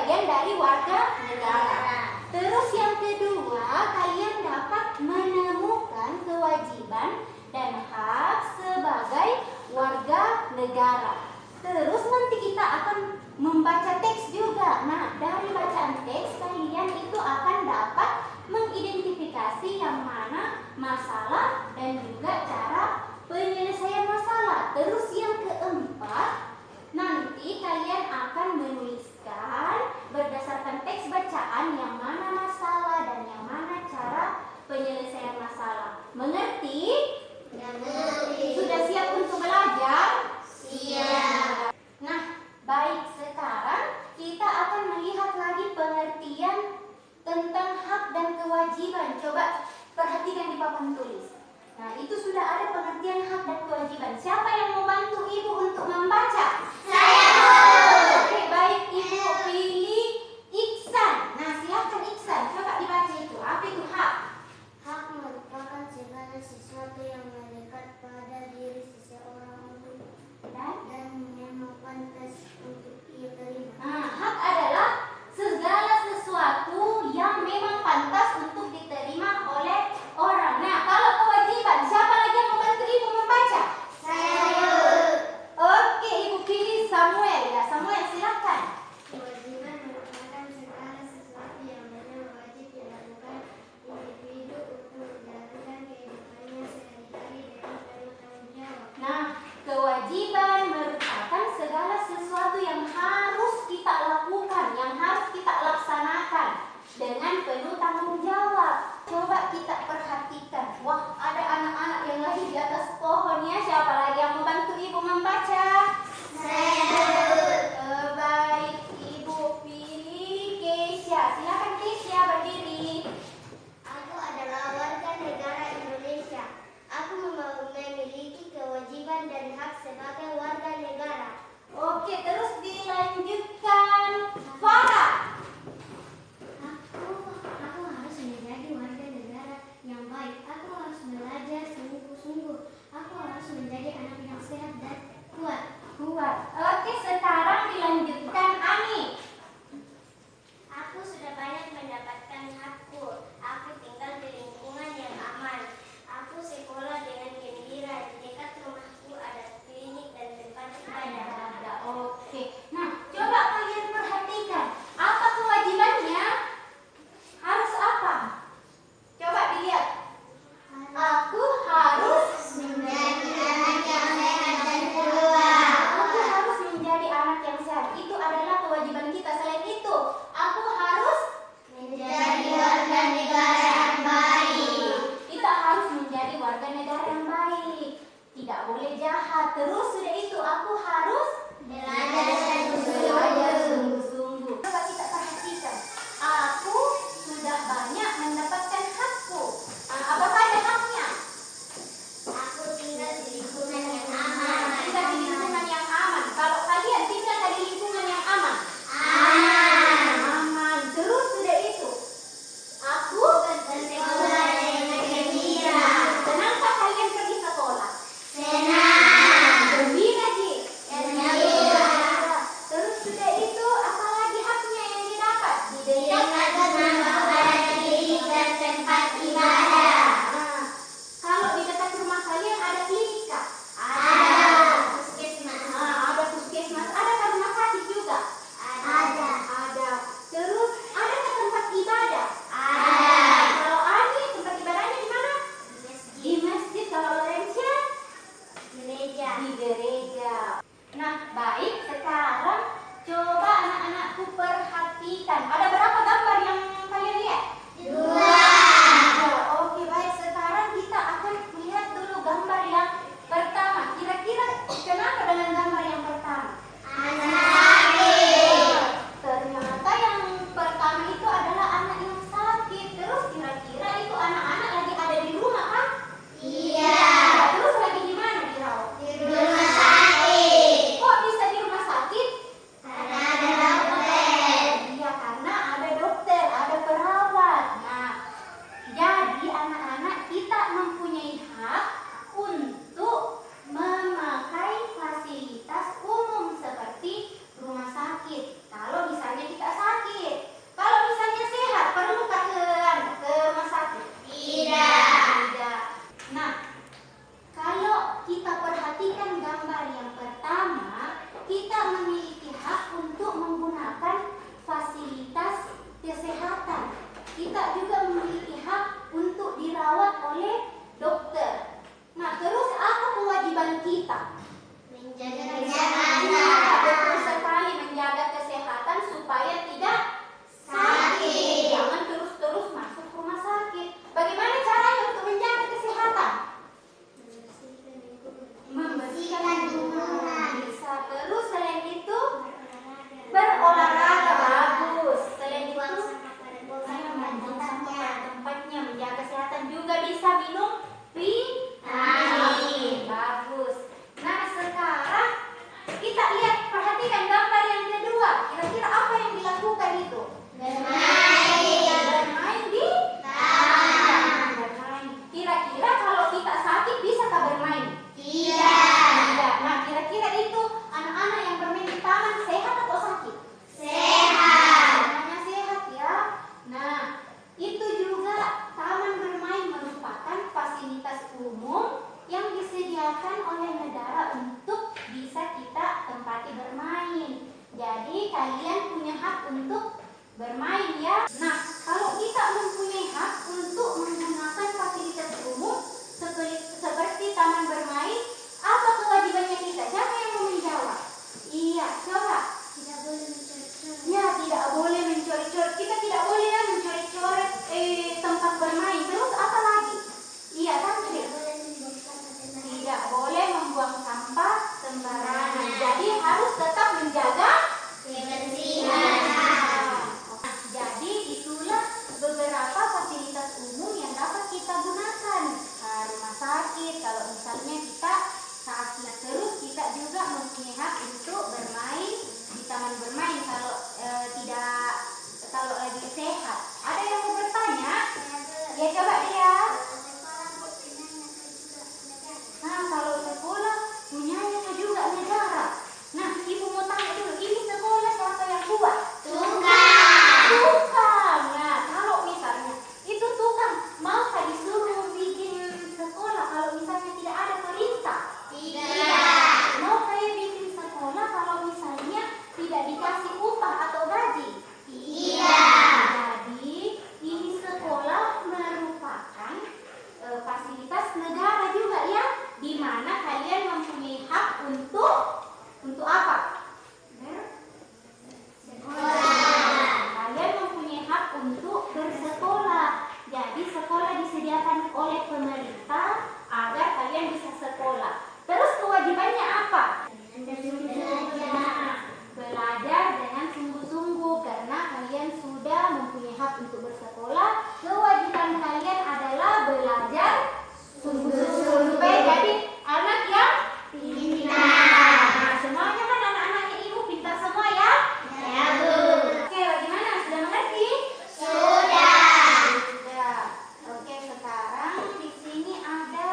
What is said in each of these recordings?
bagian dari warga negara. Terus yang kedua, kalian dapat menemukan kewajiban dan hak sebagai warga negara. Terus nanti kita akan membaca teks juga. Nah, dari bacaan teks kalian itu akan dapat mengidentifikasi yang mana masalah dan juga cara penyelesaian masalah. Terus yang keempat, nanti kalian akan menuliskan berdasarkan teks bacaan yang mana masalah dan yang mana cara penyelesaian masalah. Mengerti? Mengerti. Sudah siap untuk belajar? Siap. Nah, baik, sekarang kita akan melihat lagi pengertian tentang hak dan kewajiban. Coba perhatikan di papan tulis. Nah, itu sudah ada pengertian hak dan kewajiban. Siapa yang mau bantu Ibu untuk membaca? Saya. Oke, baik, Ibu pilih Iksan. Nah, silakan Iksan, coba dibaca itu. Apa itu hak? Hak merupakan segala sesuatu yang melekat pada diri seseorang dan memang pantas untuk ia terima. Nah, hak adalah segala sesuatu yang memang pantas untuk diterima oleh orang. Nah, kalau kewajiban, siapa lagi yang membantu Ibu membaca? Saya. Oke, Ibu pilih Samuel. Ya, Samuel silakan. Kewajiban merupakan segala sesuatu yang memang wajib dilakukan individu untuk menjalankan kehidupannya sehari-hari dengan penuh tanggung jawab. Nah, kewajiban merupakan segala sesuatu yang harus kita lakukan, yang harus kita laksanakan dengan penuh tanggung jawab. Coba kita perhatikan. Wah, ada anak-anak yang lagi di atas pohon ya. Siapa lagi yang membantu Ibu membaca? Saya. Baik, Ibu pilih Keisha. Silakan Keisha berdiri. Aku adalah warga negara Indonesia. Aku memiliki kewajiban dan hak sebagai warga negara. Oke, terus dilanjutkan Farah. Aku harus menjadi warga negara yang baik. Aku harus belajar sungguh-sungguh. Aku harus menjadi anak yang sehat dan kuat. Oke, sekarang dilanjutkan Ani. Aku sudah banyak mendapatkan hakku. Aku tinggal di lingkungan yang aman. Aku sekolah dengan gembira. Di dekat rumahku ada klinik dan tempat ibadah. Oke. Nah, coba kalian perhatikan. Apa kewajibannya? Harus apa? Coba dilihat. Aku harus menjadi anak yang sehat dan kuat. Aku harus menjadi anak yang sehat. Itu adalah kewajiban kita. Selain itu, aku harus Menjadi warga negara yang baik. kita harus menjadi warga negara yang baik. Tidak boleh jahat. Terus sudah itu, aku harus belajar sungguh-sungguh. Coba kita perhatikan. Aku sudah banyak mendapatkan hakku. Apa saja haknya? Aku tinggal di lingkungan yang aman. Tinggal di lingkungan yang aman. Kalau kalian tinggal di lingkungan yang aman, aman. Terus sudah itu, aku Bersekolah dengan gembira. Kenapa kalian pergi sekolah? Senang. Gembira, Ji. Gembira. Terus sudah itu, apalagi haknya yang didapat? Dekat rumah ada klinik dan tempat ibadah. Nah, kalau di dekat rumah kalian ada klinik kah? Ada puskesmas. Ada puskesmas. Ada kan rumah sakit juga? Ada. Ada. Terus ada kan tempat ibadah? Ada. Kalau Ani, tempat ibadahnya di mana? Di masjid. Kalau Lorencia? Gereja. Di gereja. Nah, baik. Sekarang coba anak-anakku perhatikan. Ada berapa gambar yang Jadi kalian punya hak untuk bermain ya. Nah, kalau kita mempunyai hak untuk menggunakan fasilitas umum seperti taman bermain, apa kewajibannya kita? Siapa yang mau menjawab? Iya, coba. Tidak boleh mencuri-curi. Ya, tidak boleh mencuri-curi. Kita tidak boleh ya mencuri-curi tempat bermain. Terus apa lagi? Iya, kan? Tidak boleh membuang sampah sembarangan. Jadi harus tetap menjaga Kebersihan. Nah, jadi itulah beberapa fasilitas umum yang dapat kita gunakan. Rumah sakit, kalau misalnya kita sakit, terus kita juga mempunyai hak untuk bermain di taman bermain kalau kalau lagi sehat. Ada yang mau bertanya? Ya, coba dia. Nah, kalau sekolah punyanya juga negara. Nah, ibu mau tanya dulu, ini sekolah siapa yang buat? Tukang. Nah, kalau misalnya itu tukang mau disuruh bikin sekolah kalau misalnya tidak ada perintah? Tidak. Mau kayak bikin sekolah kalau misalnya tidak dikasih upah atau gaji? Tidak. Jadi ini sekolah merupakan fasilitas negara juga ya, di mana kalian mempunyai hak untuk apa? Kalian mempunyai hak untuk bersekolah. Jadi sekolah disediakan oleh pemerintah agar kalian bisa sekolah. Terus kewajibannya apa? Belajar dengan sungguh-sungguh karena kalian sudah mempunyai hak untuk bersekolah. Kewajiban kalian adalah belajar sungguh-sungguh supaya jadi anak yang pintar. Nah, semuanya kan anak-anaknya ibu pintar semua ya? Ya, Bu. Oke, bagaimana? Sudah mengerti? Sudah. Sudah. Oke, sekarang di sini ada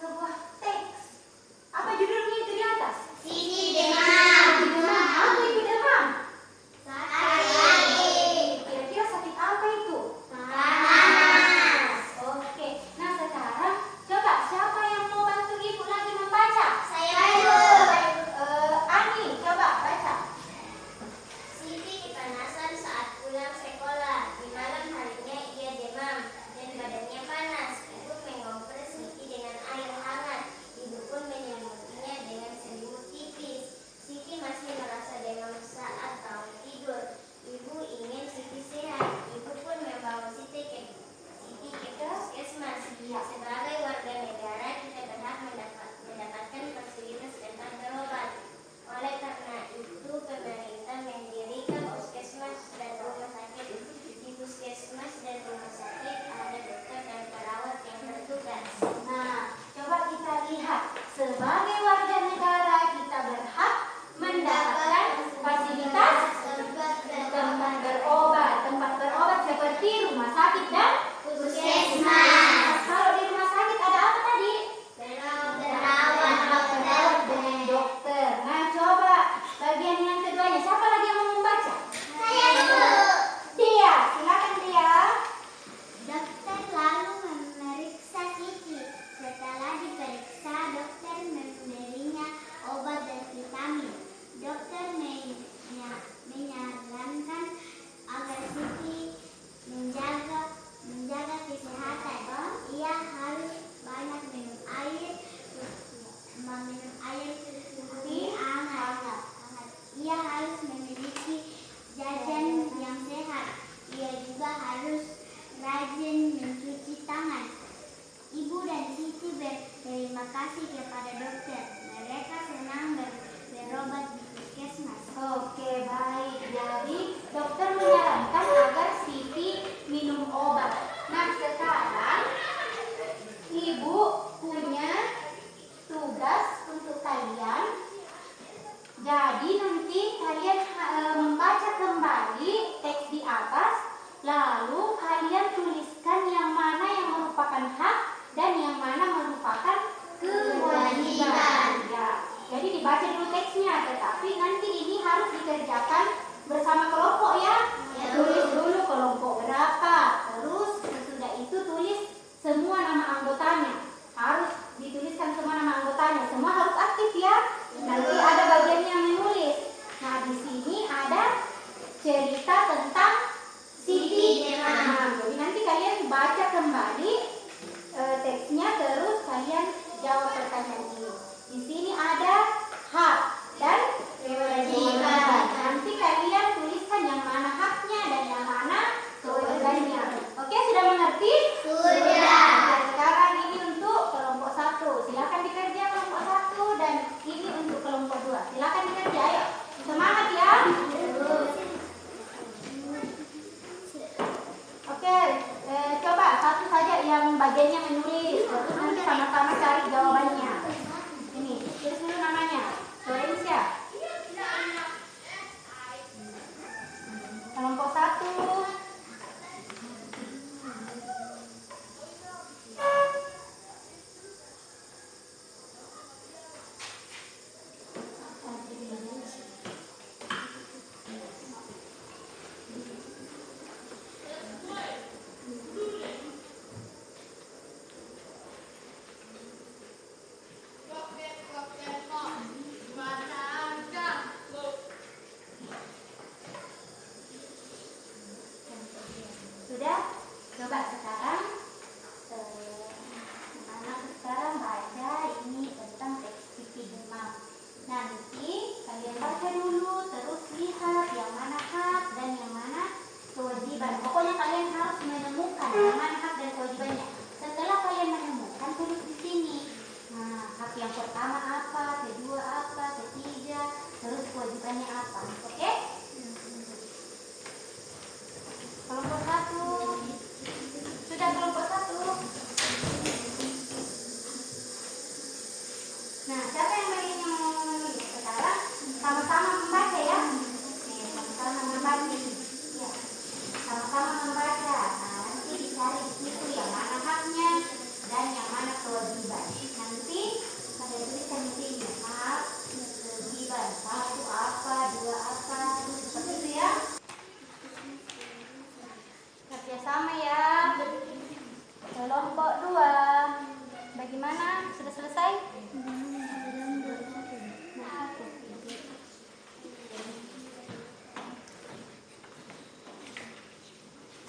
sebuah teks. Apa judulnya itu di atas? Sisi demam. Demam. Apa itu demam? Sakit. Kira-kira sakit apa itu?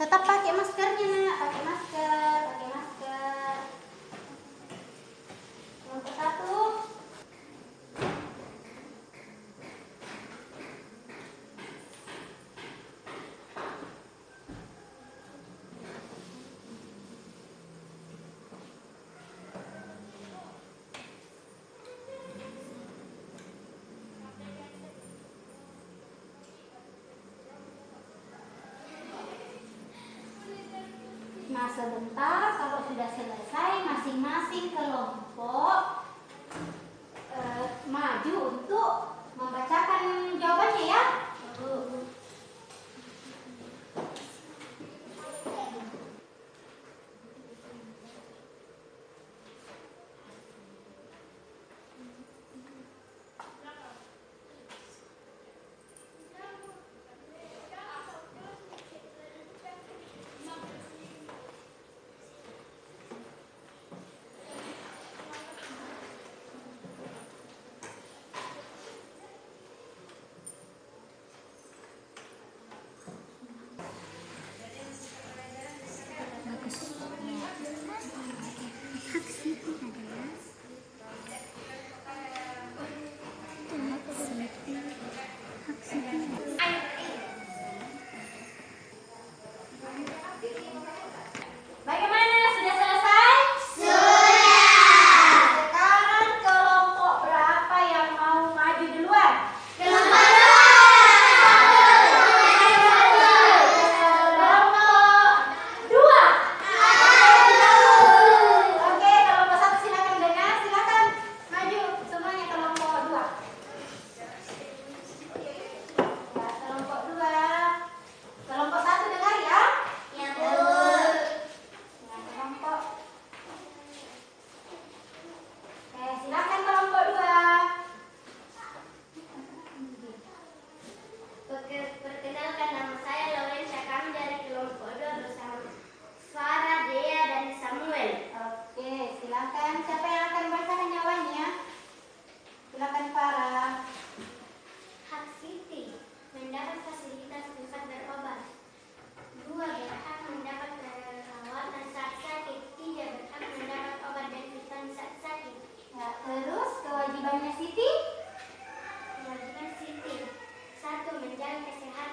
Tetap pakai maskernya, Nak. Pakai masker, pakai masker. Kelompok 1. Nah, sebentar kalau sudah selesai masing-masing kelompok maju untuk membacakan jawabannya ya. Bagaimana? Sudah selesai? Sudah. Sekarang kelompok berapa yang mau maju duluan? Kelompok 2. Oke, kelompok 1 silakan dengar, silakan maju semuanya kelompok 2. Ya, kelompok 2. Kelompok 1 dengar ya? Ya, Bu. Nah, kelompok. Silakan kelompok 2. Perkenalkan, nama saya Laurencia. Kami dari kelompok 2 bersama Farah, Dea, dan Samuel. Oke, silakan. Siapa yang akan membacakan jawabannya? Silakan Farah. Hak Siti mendapat fasilitas tempat berobat. 2. Berhak mendapat perawatan saat sakit. 3. Berhak mendapat obat dan vitamin saat sakit. Ya, terus kewajibannya Siti? Kewajiban Siti: 1. Menjaga kesehatan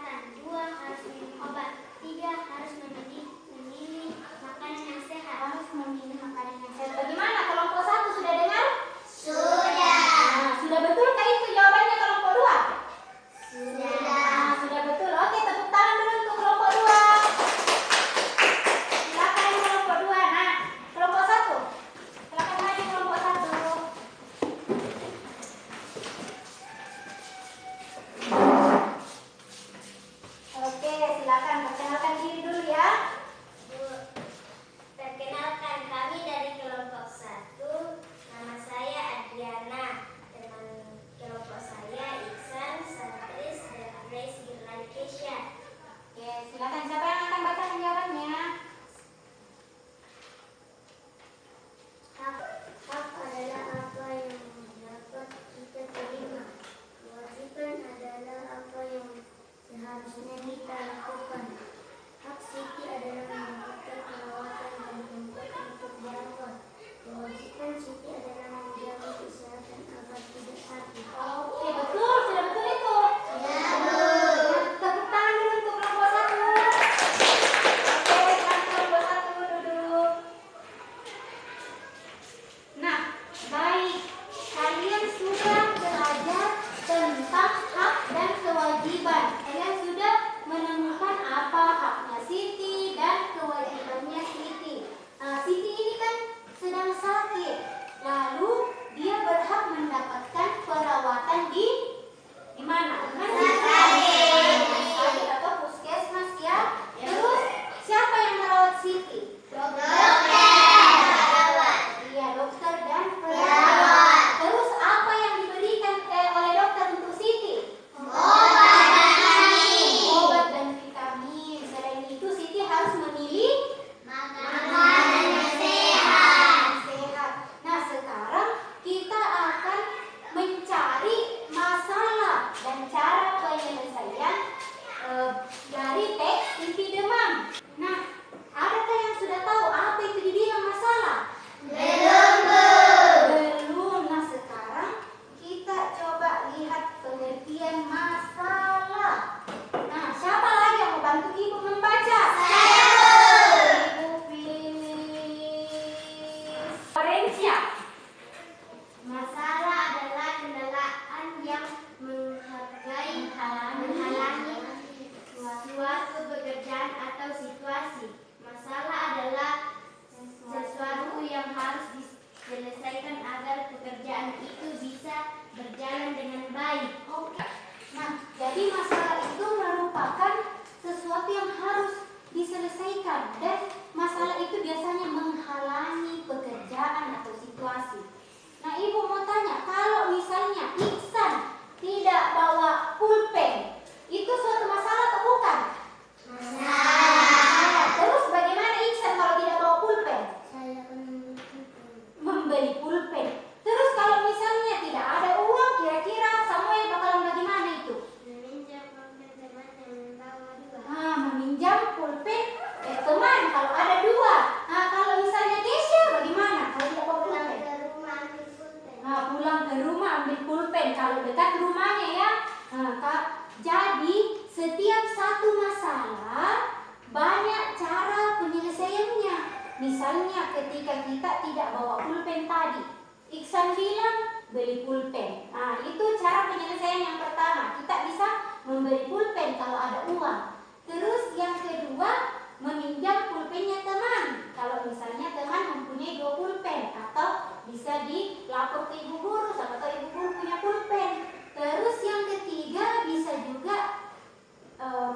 tadi. Iksan bilang beli pulpen. Nah, itu cara penyelesaian yang pertama. Kita bisa membeli pulpen kalau ada uang. Terus yang kedua, meminjam pulpennya teman. Kalau misalnya teman mempunyai 2 pulpen, atau bisa dilapor ke ibu guru, sama tahu ibu guru punya pulpen. Terus yang ketiga, bisa juga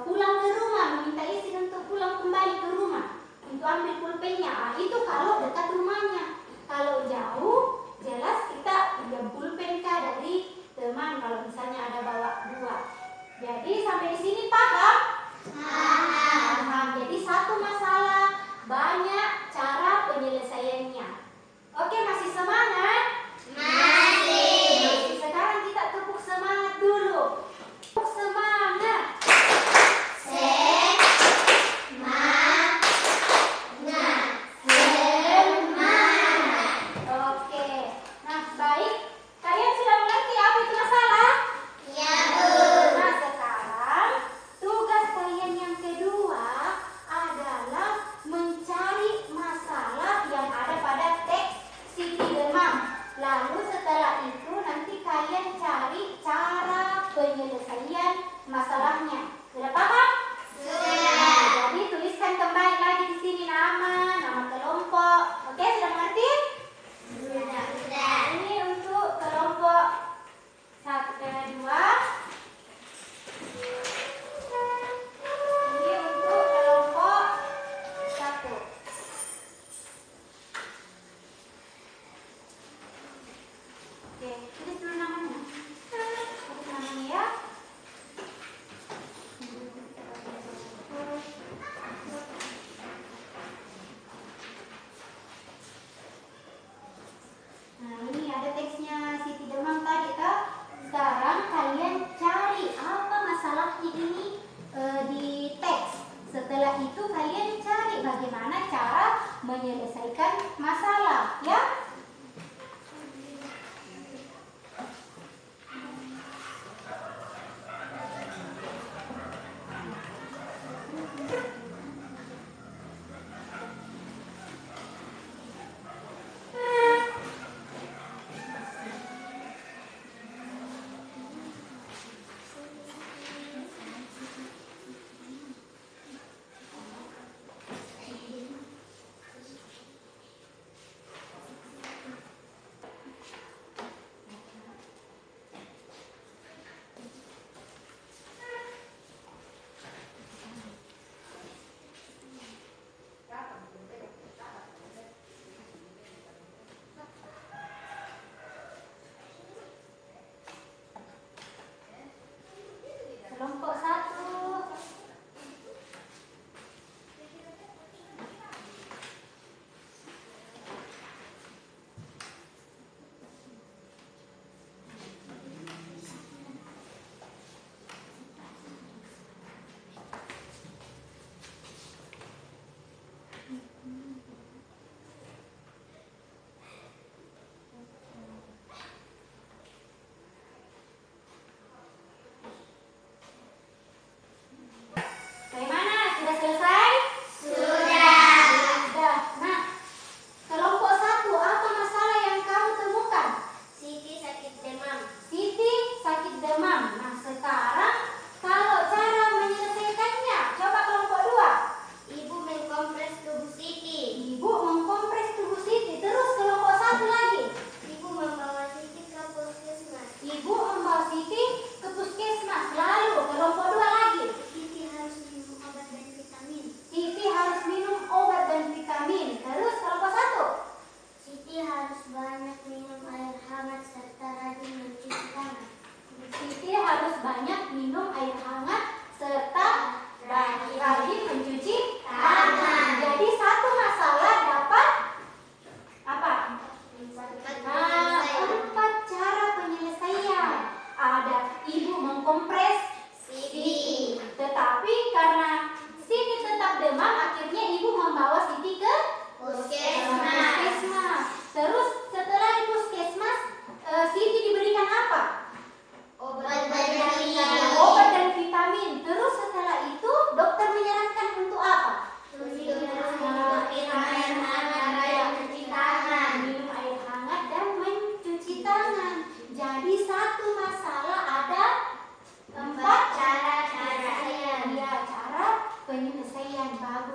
pulang ke rumah, meminta izin untuk pulang kembali ke rumah untuk ambil pulpennya. Nah, itu kalau dekat rumahnya. Kalau jauh, jelas kita pinjam pulpen dari teman kalau misalnya ada bawa 2. Jadi sampai di sini paham? Paham. Jadi satu masalah, banyak cara penyelesaiannya. Oke, masih semangat? Masih. Sekarang kita tepuk semangat dulu. Tepuk semangat. Oke. Nah, baik. Kalian sudah mengerti apa itu masalah? Ya, Bu. Nah, sekarang tugas kalian yang kedua adalah mencari masalah yang ada pada teks Siti Demam. Lalu setelah itu nanti kalian cari cara penyelesaian masalahnya. Sudah paham? Sudah. Jadi tuliskan kembali lagi di sini nama kelompok. Oke, sudah mengerti? Sudah. Ini untuk kelompok 2. Ini untuk kelompok 1. Oke, tulis dulu namanya. Tulis namanya ya. Nah, ini ada teksnya Siti Demam tadi toh. Sekarang kalian cari apa masalahnya ini di teks. Setelah itu kalian cari bagaimana cara menyelesaikan masalah, ya.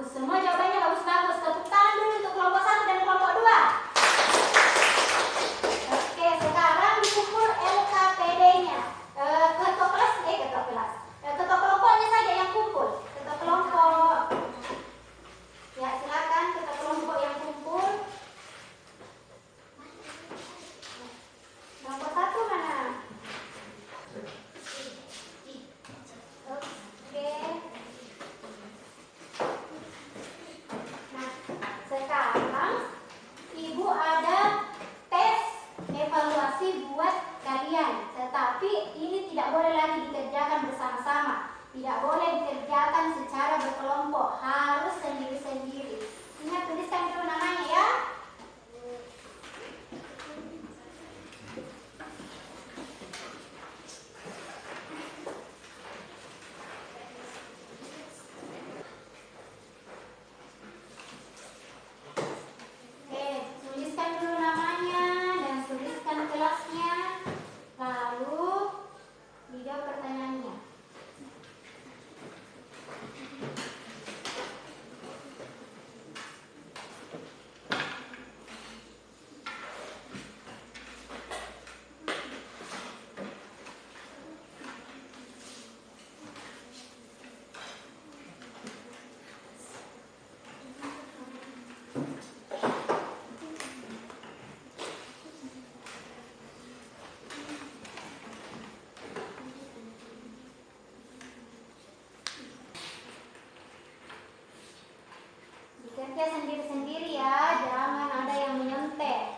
Semua jawabannya bagus-bagus. Tepuk tangan dulu untuk kelompok 1 dan kelompok 2. Oke, sekarang dikumpul LKPD-nya. Ketua kelompoknya saja yang kumpul. Ketua kelompok. Ya, silakan ketua kelompok yang kumpul. Kelompok 1 mana? Oke. Nah, sekarang Ibu ada tes evaluasi buat kalian. Tetapi ini tidak boleh lagi dikerjakan bersama-sama. Tidak boleh dikerjakan secara berkelompok. Harus sendiri-sendiri. Ingat, tuliskan dulu namanya ya. Tuliskan dulu namanya dan tuliskan kelasnya, lalu dijawab pertanyaannya. Dikerja sendiri-sendiri ya, jangan ada yang menyontek.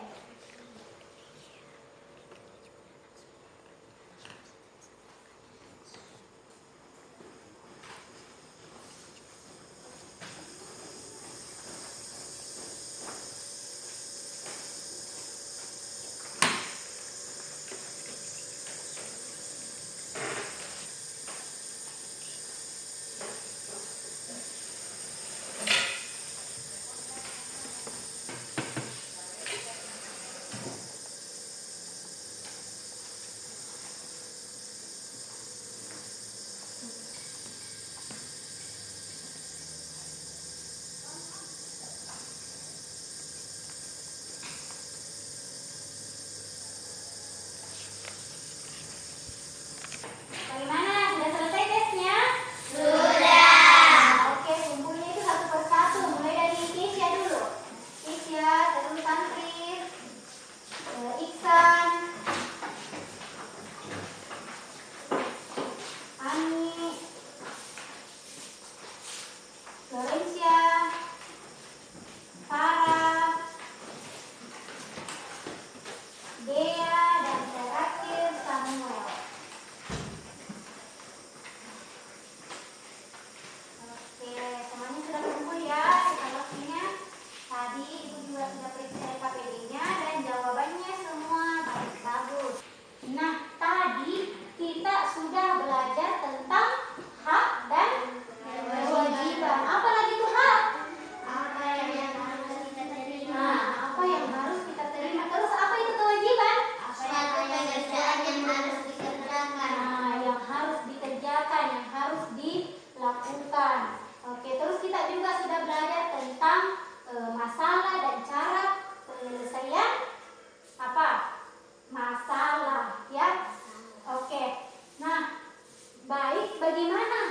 Bagaimana? Sudah selesai tesnya? Sudah. Oke, kumpulnya itu satu persatu. Mulai dari Keisha dulu. Keisha, terus Tantri, Iksan, Ani, Florencia, Farah, Dea, dan terakhir Samuel. Oke, semuanya sudah kumpul ya evaluasinya. Tadi Ibu juga sudah periksa LKPD-nya dan jawabannya semua bagus. Nah, tadi kita sudah belajar tentang hak dan kewajiban. Apa lagi tuh hak? Apa yang harus kita terima? Nah, apa yang harus kita terima? Terus apa itu kewajiban? Suatu pekerjaan yang harus dikerjakan. Nah, yang harus dikerjakan, yang harus dilakukan. Oke, terus kita juga sudah belajar tentang masalah dan cara penyelesaian apa? Masalah, ya. Oke. Nah, baik, bagaimana